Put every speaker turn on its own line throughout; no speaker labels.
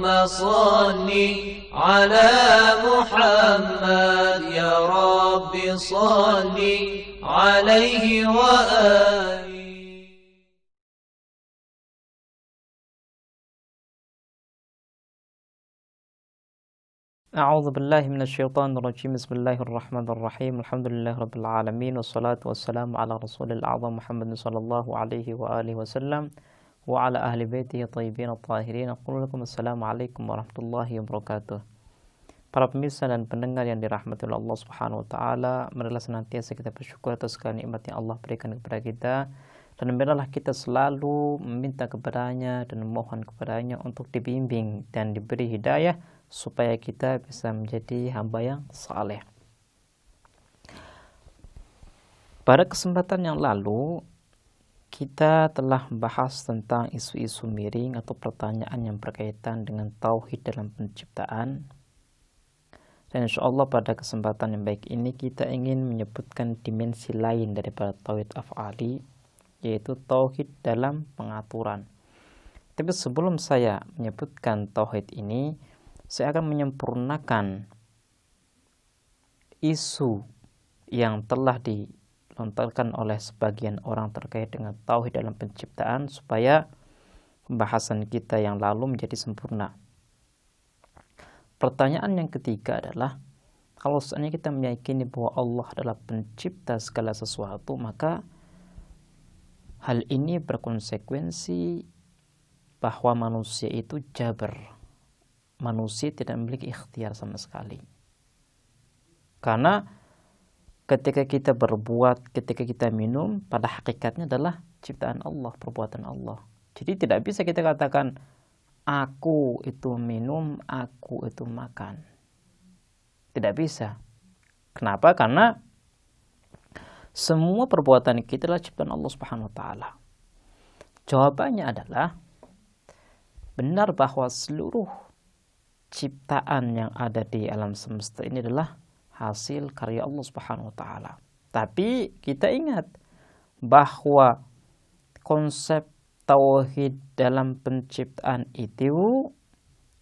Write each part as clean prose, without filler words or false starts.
صل على محمد يا رب صل عليه وآله.
أعوذ بالله من الشيطان الرجيم. بسم الله الرحمن الرحيم. الحمد لله رب العالمين والصلاة والسلام على رسول الأعظم محمد صلى الله عليه وآله وسلم وعلى أهل بيته الطيبين الطاهرين. أقول لكم السلام عليكم ورحمة الله وبركاته. Para pemirsa dan pendengar yang dirahmati oleh Allah Subhanahu wa taala, marilah senantiasa kita bersyukur atas segala nikmat yang Allah berikan kepada kita, dan marilah kita selalu meminta kepadanya dan memohon kepadanya untuk dibimbing dan diberi hidayah supaya kita bisa menjadi hamba yang saleh. Pada kesempatan yang lalu kita telah membahas tentang isu-isu miring atau pertanyaan yang berkaitan dengan tauhid dalam penciptaan. Dan insyaallah pada kesempatan yang baik ini kita ingin menyebutkan dimensi lain daripada tauhid af'ali, yaitu tauhid dalam pengaturan. Tapi sebelum saya menyebutkan tauhid ini, saya akan menyempurnakan isu yang telah dilontarkan oleh sebagian orang terkait dengan tauhid dalam penciptaan supaya pembahasan kita yang lalu menjadi sempurna. Pertanyaan yang ketiga adalah, kalau seandainya kita meyakini bahwa Allah adalah pencipta segala sesuatu, maka hal ini berkonsekuensi bahwa manusia itu jabr. Manusia tidak memiliki ikhtiar sama sekali. Karena ketika kita berbuat, ketika kita minum, pada hakikatnya adalah ciptaan Allah, perbuatan Allah. Jadi tidak bisa kita katakan, aku itu minum, aku itu makan. Tidak bisa. Kenapa? Karena semua perbuatan kita adalah ciptaan Allah Subhanahu wa taala. Jawabannya adalah, benar bahwa seluruh ciptaan yang ada di alam semesta ini adalah hasil karya Allah Subhanahu wa taala. Tapi kita ingat bahwa konsep tauhid dalam penciptaan itu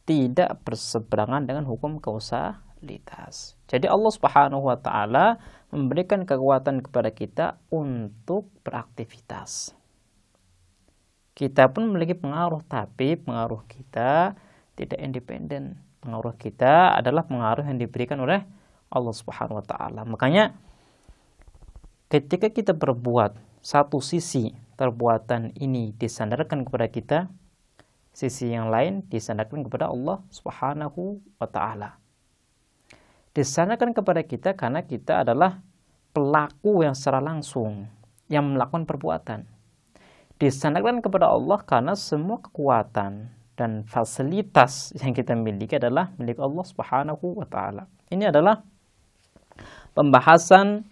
tidak berseberangan dengan hukum kausalitas. Jadi Allah Subhanahu wa taala memberikan kekuatan kepada kita untuk beraktivitas. Kita pun memiliki pengaruh, tapi pengaruh kita tidak independen. Pengaruh kita adalah pengaruh yang diberikan oleh Allah Subhanahu wa taala. Makanya ketika kita berbuat, satu sisi perbuatan ini disandarkan kepada kita, sisi yang lain disandarkan kepada Allah Subhanahu wa taala. Disandarkan kepada kita karena kita adalah pelaku yang secara langsung yang melakukan perbuatan. Disandarkan kepada Allah karena semua kekuatan dan fasilitas yang kita miliki adalah milik Allah Subhanahu wa taala. Ini adalah pembahasan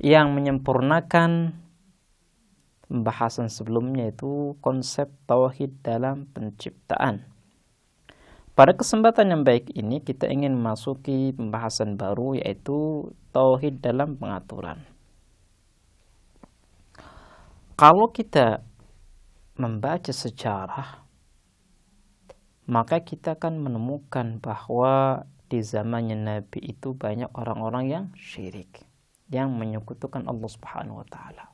yang menyempurnakan pembahasan sebelumnya, yaitu konsep tauhid dalam penciptaan. Pada kesempatan yang baik ini kita ingin memasuki pembahasan baru, yaitu tauhid dalam pengaturan. Kalau kita membaca sejarah, maka kita akan menemukan bahwa di zamannya Nabi itu banyak orang-orang yang syirik, yang menyekutukan Allah Subhanahu wa taala.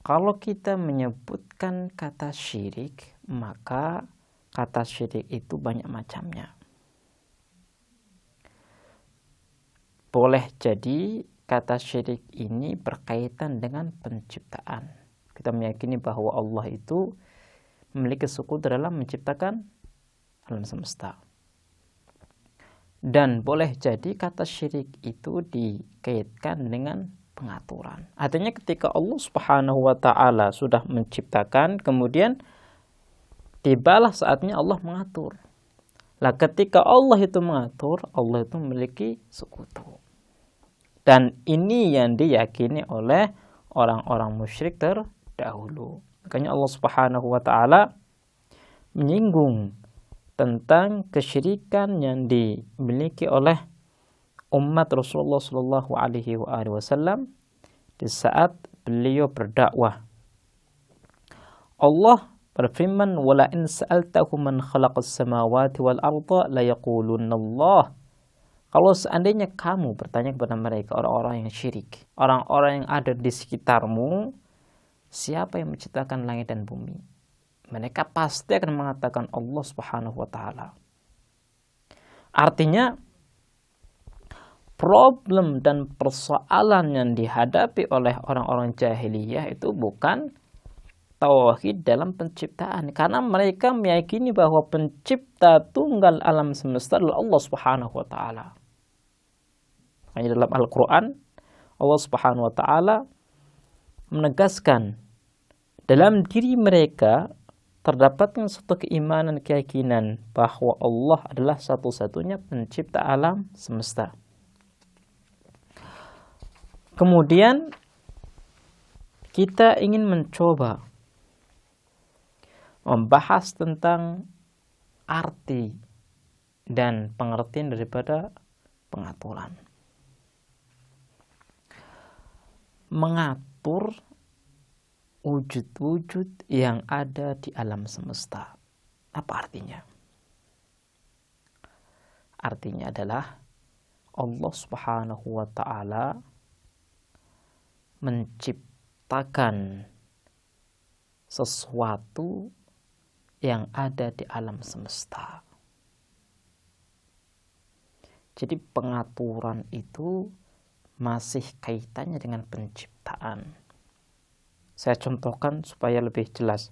Kalau kita menyebutkan kata syirik, maka kata syirik itu banyak macamnya. Boleh jadi kata syirik ini berkaitan dengan penciptaan. Kita meyakini bahwa Allah itu memiliki sekutu dalam menciptakan alam semesta. Dan boleh jadi kata syirik itu dikaitkan dengan pengaturan. Artinya ketika Allah Subhanahu wa taala sudah menciptakan, kemudian tibalah saatnya Allah mengatur. Lah ketika Allah itu mengatur, Allah itu memiliki sekutu. Dan ini yang diyakini oleh orang-orang musyrik terdahulu. Makanya Allah Subhanahu wa taala menyinggung tentang kesyirikan yang dimiliki oleh umat Rasulullah sallallahu alaihi wasallam di saat beliau berdakwah. Allah berfirman, wala in sa'altahum man khalaqas samawati wal arda la yaqulunallah. Kalau seandainya kamu bertanya kepada mereka, orang-orang yang syirik, orang-orang yang ada di sekitarmu, siapa yang menciptakan langit dan bumi? Mereka pasti akan mengatakan Allah Subhanahu wa taala. Artinya problem dan persoalan yang dihadapi oleh orang-orang jahiliyah itu bukan tauhid dalam penciptaan, karena mereka meyakini bahwa pencipta tunggal alam semesta adalah Allah Subhanahu wa taala. Hanya dalam Al-Qur'an Allah Subhanahu wa taala menegaskan dalam diri mereka terdapatnya suatu keimanan, keyakinan bahwa Allah adalah satu-satunya pencipta alam semesta. Kemudian kita ingin mencoba membahas tentang arti dan pengertian daripada pengaturan. Mengatur wujud-wujud yang ada di alam semesta. Apa artinya? Artinya adalah Allah Subhanahu wa taala menciptakan sesuatu yang ada di alam semesta. Jadi pengaturan itu masih kaitannya dengan penciptaan. Saya contohkan supaya lebih jelas.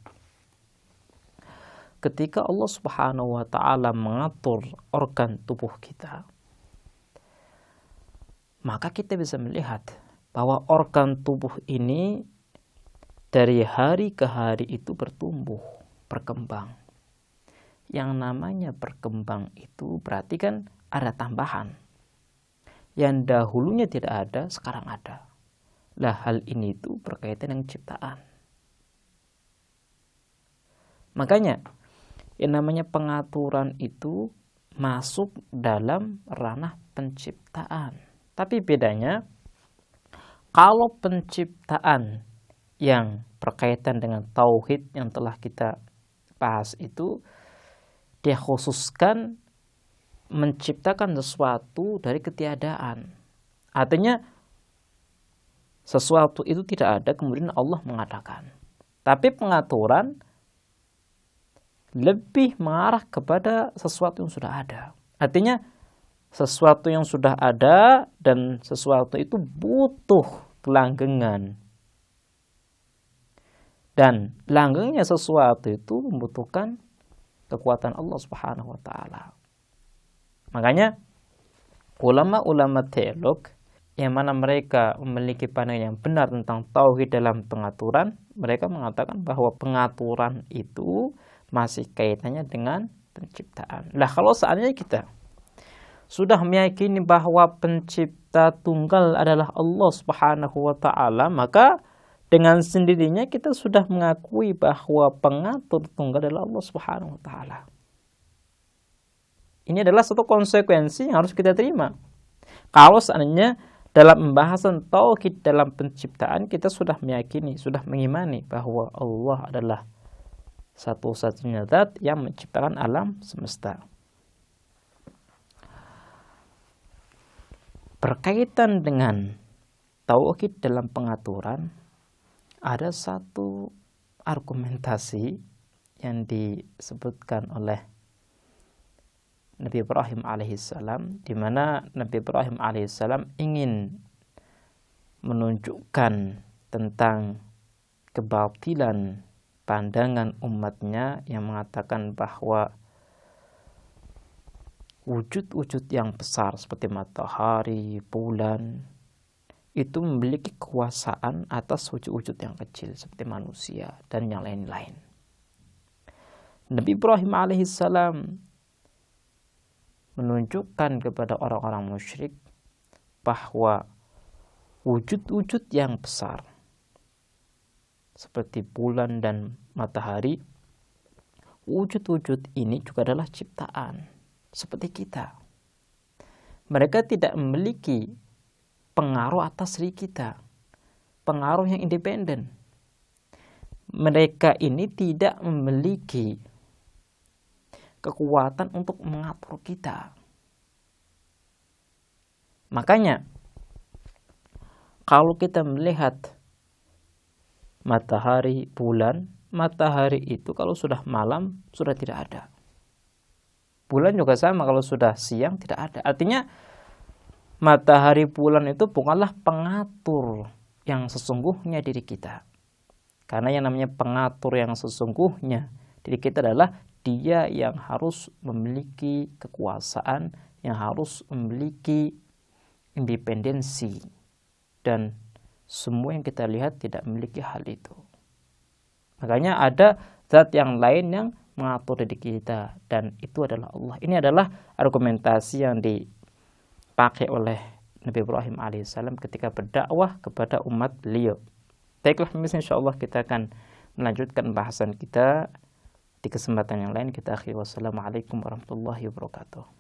Ketika Allah Subhanahu wa taala mengatur organ tubuh kita, maka kita bisa melihat bahwa organ tubuh ini dari hari ke hari itu bertumbuh, berkembang. Yang namanya berkembang itu berarti kan ada tambahan. Yang dahulunya tidak ada, sekarang ada. Lah hal ini itu berkaitan dengan ciptaan. Makanya yang namanya pengaturan itu masuk dalam ranah penciptaan. Tapi bedanya, kalau penciptaan yang berkaitan dengan tauhid yang telah kita bahas itu, dia khususkan menciptakan sesuatu dari ketiadaan. Artinya sesuatu itu tidak ada, kemudian Allah mengadakan. Tapi pengaturan lebih mengarah kepada sesuatu yang sudah ada. Artinya sesuatu yang sudah ada dan sesuatu itu butuh kelanggengan. Dan langgengnya sesuatu itu membutuhkan kekuatan Allah Subhanahu wa taala. Makanya ulama-ulama teolog yang mana mereka memiliki pandangan yang benar tentang tauhid dalam pengaturan, mereka mengatakan bahwa pengaturan itu masih kaitannya dengan penciptaan. Lah kalau seandainya kita sudah meyakini bahwa pencipta tunggal adalah Allah Subhanahu wa taala, maka dengan sendirinya kita sudah mengakui bahwa pengatur tunggal adalah Allah Subhanahu wa taala. Ini adalah satu konsekuensi yang harus kita terima. Kalau seandainya dalam pembahasan tauhid dalam penciptaan kita sudah meyakini, sudah mengimani bahwa Allah adalah satu-satunya zat yang menciptakan alam semesta. Berkaitan dengan tauhid dalam pengaturan, ada satu argumentasi yang disebutkan oleh Nabi Ibrahim alaihissalam, di mana Nabi Ibrahim alaihissalam ingin menunjukkan tentang kebatilan pandangan umatnya yang mengatakan bahwa wujud-wujud yang besar seperti matahari, bulan itu memiliki kekuasaan atas wujud-wujud yang kecil seperti manusia dan yang lain-lain. Nabi Ibrahim alaihissalam menunjukkan kepada orang-orang musyrik bahwa wujud-wujud yang besar seperti bulan dan matahari, wujud-wujud ini juga adalah ciptaan seperti kita. Mereka tidak memiliki pengaruh atas diri kita, pengaruh yang independen. mereka ini tidak memiliki kekuatan untuk mengatur kita. Makanya kalau kita melihat matahari, bulan, matahari itu kalau sudah malam sudah tidak ada. Bulan juga sama, kalau sudah siang tidak ada. Artinya matahari, bulan itu bukanlah pengatur yang sesungguhnya diri kita. Karena yang namanya pengatur yang sesungguhnya diri kita adalah dia yang harus memiliki kekuasaan, yang harus memiliki independensi. Dan semua yang kita lihat tidak memiliki hal itu. Makanya ada zat yang lain yang mengatur diri kita, dan itu adalah Allah. Ini adalah argumentasi yang dipakai oleh Nabi Ibrahim alaihissalam ketika berdakwah kepada umat beliau. Baiklah, insyaallah kita akan melanjutkan bahasan kita di kesempatan yang lain. Kita akhiri. Wassalamualaikum warahmatullahi wabarakatuh.